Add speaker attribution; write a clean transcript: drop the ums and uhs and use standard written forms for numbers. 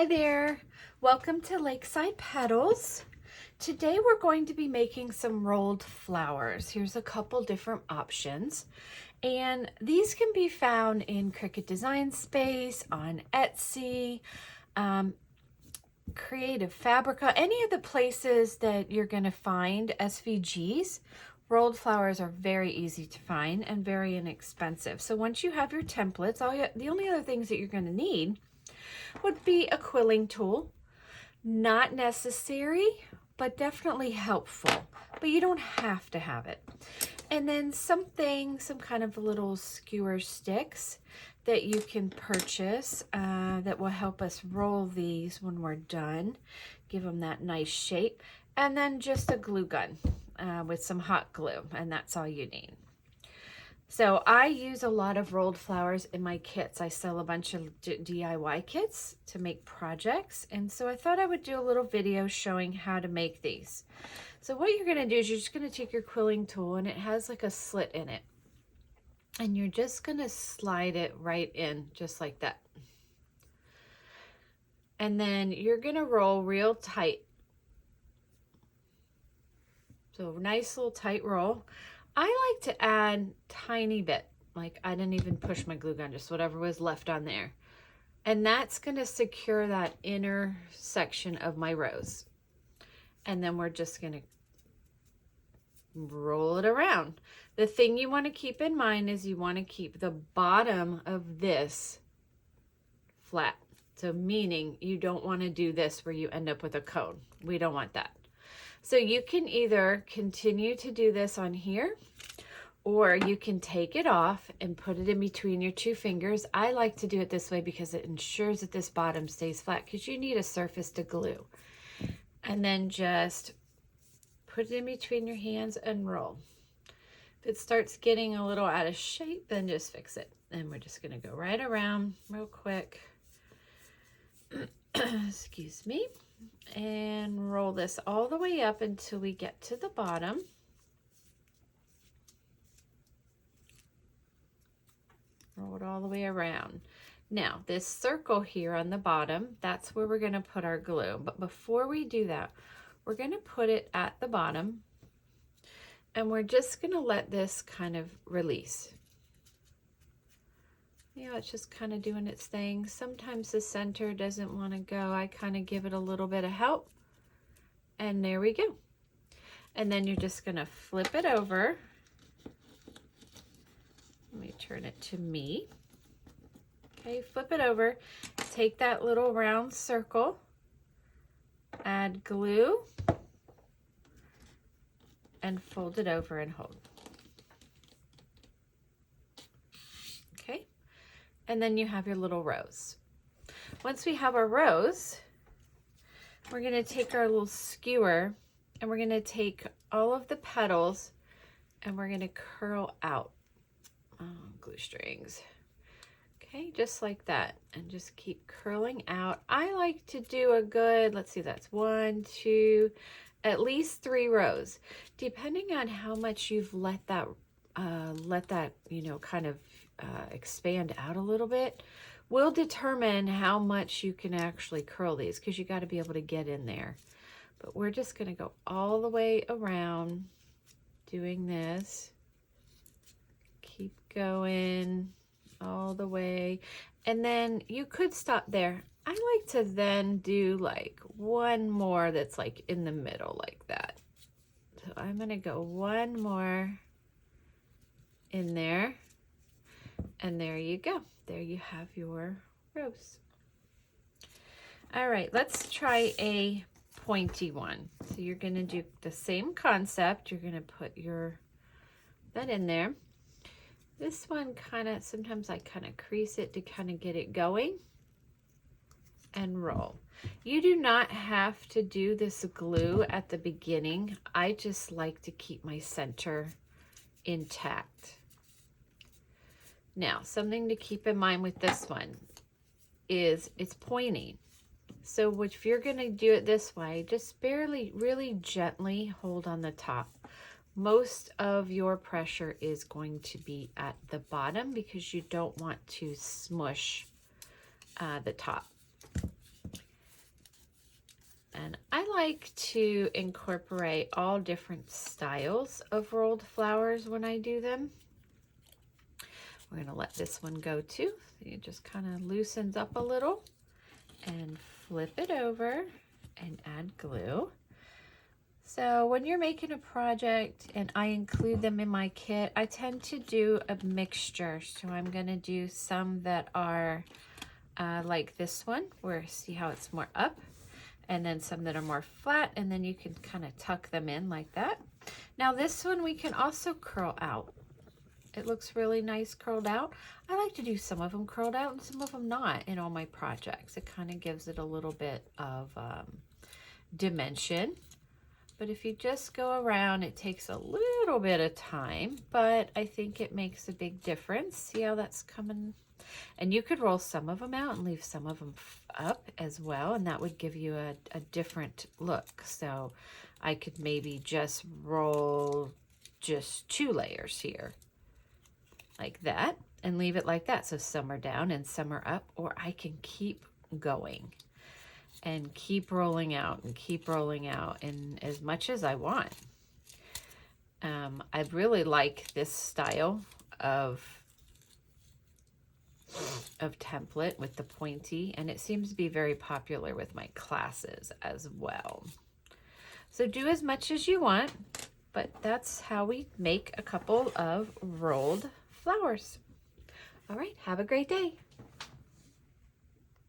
Speaker 1: Hi there, welcome to Lakeside Petals. Today we're going to be making some rolled flowers. Here's a couple different options, and these can be found in Cricut Design Space, on Etsy, Creative Fabrica, any of the places that you're going to find SVGs. Rolled flowers are very easy to find and very inexpensive. So once you have your templates, the only other things that you're going to need would be a quilling tool. Not necessary, but definitely helpful. But you don't have to have it. And then some kind of little skewer sticks that you can purchase that will help us roll these when we're done. Give them that nice shape. And then just a glue gun with some hot glue, and that's all you need. So I use a lot of rolled flowers in my kits. I sell a bunch of DIY kits to make projects. And so I thought I would do a little video showing how to make these. So what you're gonna do is you're just gonna take your quilling tool, and it has like a slit in it. And you're just gonna slide it right in, just like that. And then you're gonna roll real tight. So nice little tight roll. I like to add tiny bit, like I didn't even push my glue gun, just whatever was left on there. And that's gonna secure that inner section of my rose. And then we're just gonna roll it around. The thing you wanna keep in mind is you wanna keep the bottom of this flat. So meaning you don't wanna do this where you end up with a cone. We don't want that. So you can either continue to do this on here, or you can take it off and put it in between your two fingers. I like to do it this way because it ensures that this bottom stays flat, because you need a surface to glue. And then just put it in between your hands and roll. If it starts getting a little out of shape, then just fix it. And we're just gonna go right around real quick. Excuse me. And roll this all the way up until we get to the bottom. Roll it all the way around. Now this circle here on the bottom, that's where we're going to put our glue. But before we do that, we're going to put it at the bottom, and we're just going to let this kind of release. Yeah, it's just kind of doing its thing. Sometimes the center doesn't want to go. I kind of give it a little bit of help. And there we go. And then you're just going to flip it over. Let me turn it to me. Okay, flip it over. Take that little round circle. Add glue. And fold it over and hold. Okay. And then you have your little rose. Once we have our rose, we're going to take our little skewer, and we're going to take all of the petals, and we're going to curl out glue strings. Okay, just like that, and just keep curling out. I like to do a good, let's see, that's 1, 2, at least 3 rows, depending on how much you've let that you know, kind of expand out a little bit, will determine how much you can actually curl these, because you got to be able to get in there. But we're just going to go all the way around doing this. Keep going all the way, and then you could stop there. I like to then do like one more that's like in the middle like that. So I'm going to go one more in there, and there you go. There you have your rose. All right, let's try a pointy one. So you're going to do the same concept. You're going to put that in there. This one kind of, sometimes I kind of crease it to kind of get it going, and roll. You do not have to do this glue at the beginning. I just like to keep my center intact. Now, something to keep in mind with this one is it's pointing. So if you're going to do it this way, just barely, really gently hold on the top. Most of your pressure is going to be at the bottom, because you don't want to smush the top. And I like to incorporate all different styles of rolled flowers when I do them. We're going to let this one go too. So it just kind of loosens up a little, and flip it over and add glue. So when you're making a project and I include them in my kit, I tend to do a mixture. So I'm going to do some that are like this one, where see how it's more up, and then some that are more flat, and then you can kind of tuck them in like that. Now this one we can also curl out. It looks really nice curled out. I like to do some of them curled out and some of them not in all my projects. It kind of gives it a little bit of dimension. But if you just go around, it takes a little bit of time, but I think it makes a big difference. See how that's coming? And you could roll some of them out and leave some of them up as well, and that would give you a different look. So I could maybe just roll just 2 layers here, like that, and leave it like that. So some are down and some are up, or I can keep going and keep rolling out and keep rolling out in as much as I want. I really like this style of template with the pointy, and it seems to be very popular with my classes as well. So do as much as you want, but that's how we make a couple of rolled flowers. All right, have a great day.